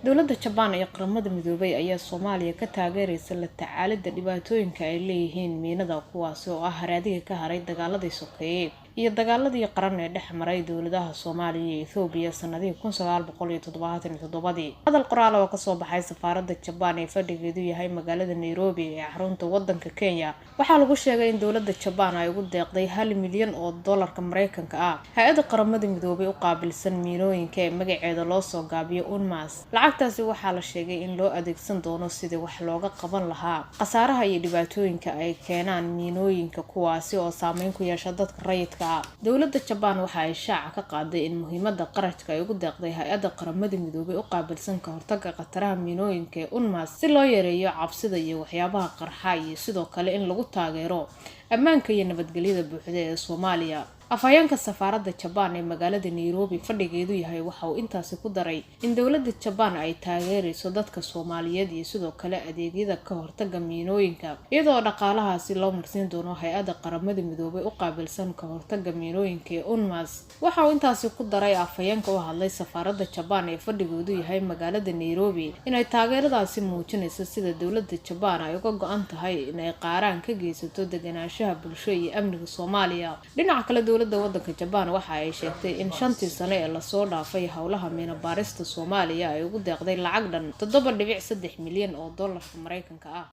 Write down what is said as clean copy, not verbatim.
dowladda Japan iyo qaramada midoobay ayaa Soomaaliya ka taageeraysa la tacaalida dhibaatooyinka ay leeyihiin miinada kuwaas oo ah haraadiga ka haray dagaaladii sokeeye iyo dagaaladii qaran ee dhex maray dowladaha Soomaaliya iyo Itoobiya sanadihii 1977. hadal qoraal oo ka soo baxay safaaradda Japan ee fadhigeedu yahay magaalada Nairobi ee xarunta waddanka Kenya waxaa lagu sheegay in dowladda Japan ay ugu deeqday $1 milyan oo dollarka Mareykanka ah hay'adda qaramada midoobay u qaabilsan miinooyinka ee magaceeda loo soo gaabiyo UNMAS. lacagtaasi waxaa la sheegay in loo adeegsan doono sidii wax looga qaban lahaa khasaaraha iyo dhibaatooyinka ay keenaan miinooyinka kuwaasi oo saameyn ku yeesha dadka rayidka ah. dowladda Japan waxa ay shaaca ka qaaday in muhiimadda qarashka ay ugu deeqday hay'adda qaramada midoobay u qaabilsan ka hortagga khataraha miinooyinka ee UNMAS si loo yareeyo cabsida iyo waxyaabaha qarxa iyo sidoo kale in lagu taageero ammaanka iyo nabadgelyada buuxda ee Soomaaliya. afhayeenka safaaradda Japan ee magaalada Nairobi fadhigeedu yahay waxa uu intaasi ku daray in dowladda Japan ay taageerayso dadka Soomaaliyeed iyo sidoo kale adeegyada ka hortagga miinooyinka iyadoo dhaqaalahaasi loo marsiin doono hay'adda qaramada midoobay u qaabilsan ka hortagga miinooyinka ee UNMAS. waxa uu intaasi ku daray afhayeenka u hadlay safaaradda Japan ee fadhigeedu yahay magaalada Nairobi inay taageeradaasi muujinayso sida dowladda Japan ay uga go'an tahay inay qaaraan ka geysato deganaanshaha bulsho iyo amniga Soomaaliya. dhinaca kale dowladda waddanka Japan waxa ay sheegtay in 5 sano ee la soo dhaafay hawlaha miina baarista Soomaaliya ay ugu deeqday lacag dhan $7.3 milyan oo dollarka Mareykanka ah.